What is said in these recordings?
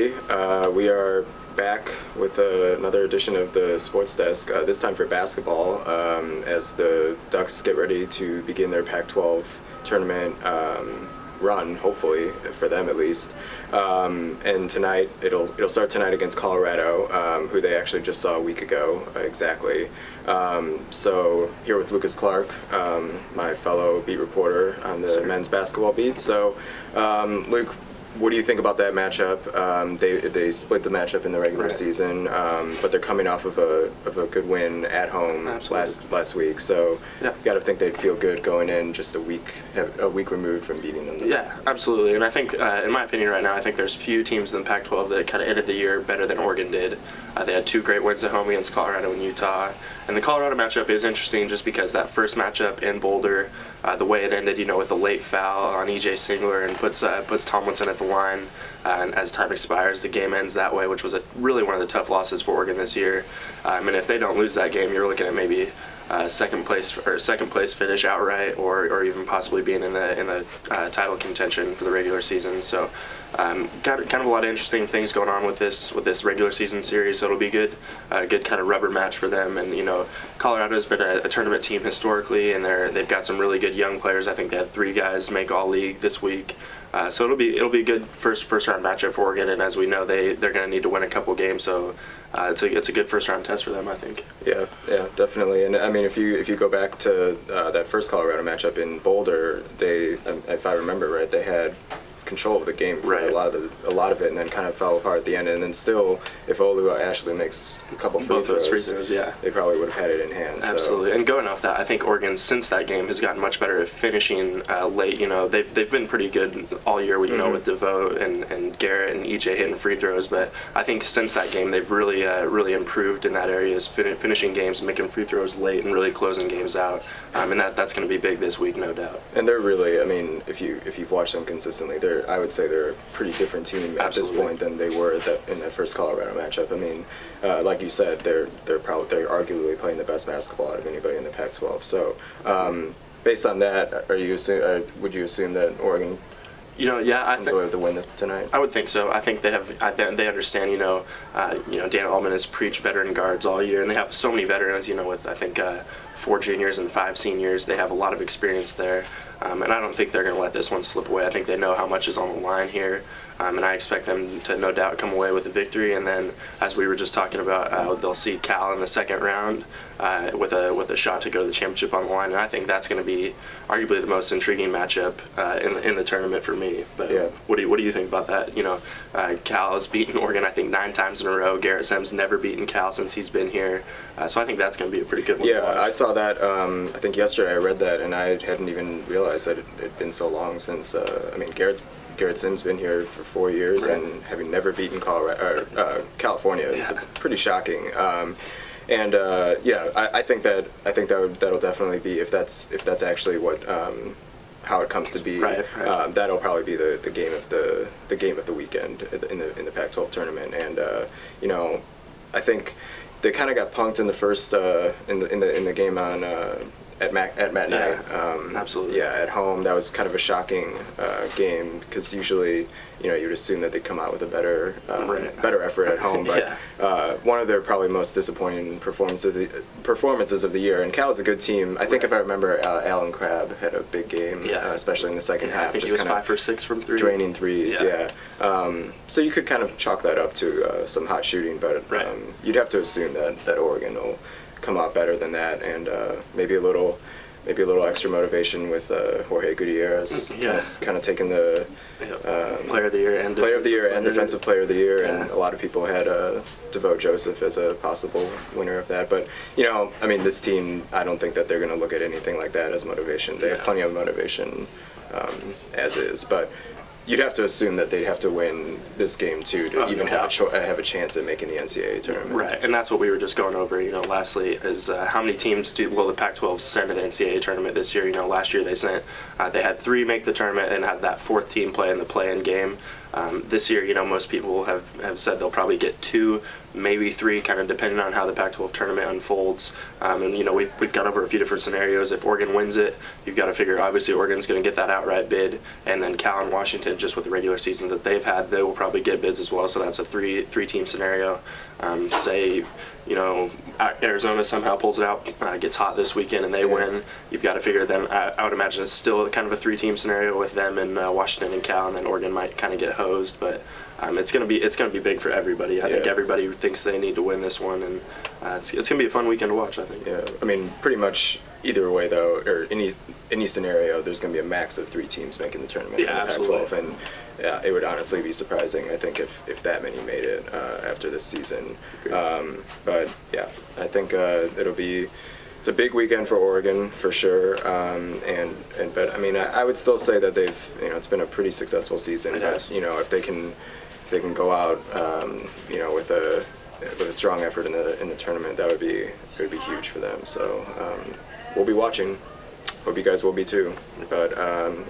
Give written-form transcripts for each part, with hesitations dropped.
everybody. We are back with another edition of the Sports Desk, this time for basketball, as the Ducks get ready to begin their Pac-12 tournament run, hopefully, for them at least. And tonight, it'll start tonight against Colorado, who they actually just saw a week ago, exactly. So here with Lucas Clark, my fellow beat reporter on the men's basketball beat. So, Luke, what do you think about that matchup? They split the matchup in the regular season, but they're coming off of a good win at home last week. So you got to think they'd feel good going in just a week removed from beating them. Yeah, absolutely. And I think, in my opinion, right now, I think there's few teams in the Pac-12 that kind of ended the year better than Oregon did. They had two great wins at home against Colorado and Utah. And the Colorado matchup is interesting just because that first matchup in Boulder, the way it ended, with a late foul on E.J. Singler and puts Tomlinson at the line. And as time expires, the game ends that way, which was really one of the tough losses for Oregon this year. And if they don't lose that game, you're looking at maybe second place finish outright, or even possibly being in the title contention for the regular season. So got kind of a lot of interesting things going on with this regular season series. So it'll be good kind of rubber match for them. And Colorado's been a tournament team historically, and they've got some really good young players. I think they had 3 guys make All-League this week. So it'll be a good first round matchup for Oregon, and as we know, they're going to need to win a couple games. So it's a good first round test for them, I think. Yeah, definitely. And I mean, if you go back to that first Colorado matchup in Boulder, if I remember right, they had control of the game for a lot of it, and then kind of fell apart at the end. And then still, if Olu Ashley makes a couple free throws, they probably would have had it in hand. Absolutely. So. And going off that, I think Oregon since that game has gotten much better at finishing late. They've been pretty good all year. With DeVoe and Garrett and EJ hitting free throws, but I think since that game they've really improved in that area, is finishing games, making free throws late, and really closing games out. And that's going to be big this week, no doubt. And they're really, I mean, if you've watched them consistently, I would say they're a pretty different team at this point than they were in that first Colorado matchup. I mean, like you said, they're arguably playing the best basketball out of anybody in the Pac-12. So, based on that, would you assume that Oregon comes away with the win tonight? I would think so. I think they understand. Dan Altman has preached veteran guards all year, and they have so many veterans. With I think 4 juniors and 5 seniors, they have a lot of experience there. And I don't think they're going to let this one slip away. I think they know how much is on the line here, and I expect them to no doubt come away with a victory. And then, as we were just talking about, they'll see Cal in the second round with a shot to go to the championship on the line. And I think that's going to be arguably the most intriguing matchup in the tournament for me. But what do you think about that? Cal has beaten Oregon I think 9 times in a row. Garrett Sims never beaten Cal since he's been here, so I think that's going to be a pretty good one. Yeah, I saw that. I think yesterday I read that, and I hadn't even realized that it had been so long since. Garrett Sims been here for 4 years, and having never beaten California is pretty shocking. I think that'll definitely be, if that's actually what how it comes to be. That'll probably be the game of the weekend in the Pac-12 tournament. And I think they kind of got punked in the first in the game on. At Matt Knight. Absolutely. Yeah, at home, that was kind of a shocking game, because usually, you'd assume that they'd come out with a better effort at home. But one of their probably most disappointing performances of the year. And Cal is a good team. I think if I remember, Alan Crabb had a big game, especially in the second half. I think he was 5 for 6 from 3. Draining threes. So you could kind of chalk that up to some hot shooting, but you'd have to assume that Oregon will come out better than that, and maybe a little extra motivation with Jorge Gutierrez kind of taking the player of the year and defensive player of the year, and a lot of people had DeVoe Joseph as a possible winner of that. But this team, I don't think that they're going to look at anything like that as motivation. They have plenty of motivation as is, but you'd have to assume that they'd have to win this game too to have a chance at making the NCAA tournament. Right, and that's what we were just going over. Lastly, is how many teams will the Pac-12 send to the NCAA tournament this year? Last year they had 3 make the tournament and had that 4th team play in the play-in game. This year, most people have said they'll probably get 2, maybe 3, kind of depending on how the Pac-12 tournament unfolds. And we've gone over a few different scenarios. If Oregon wins it, you've got to figure obviously Oregon's going to get that outright bid, and then Cal and Washington, just with the regular seasons that they've had, they will probably get bids as well. So that's a three-team scenario. Say Arizona somehow pulls it out, gets hot this weekend, and they win. You've got to figure then I would imagine it's still kind of a 3-team scenario with them and Washington and Cal, and then Oregon might kind of get hosed, but it's gonna be big for everybody. I think everybody thinks they need to win this one, and it's gonna be a fun weekend to watch, I think. Yeah, I mean, pretty much either way though, or any scenario, there's gonna be a max of 3 teams making the tournament. Yeah, in the Pac-12, absolutely. and yeah, it would honestly be surprising, I think, if that many made it after this season. But yeah, I think it's a big weekend for Oregon for sure. But I mean, I would still say that it's been a pretty successful season. It has. If they can go out, with a strong effort in the tournament, it would be huge for them. So we'll be watching. Hope you guys will be too. But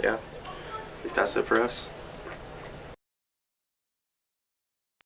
yeah. I think that's it for us.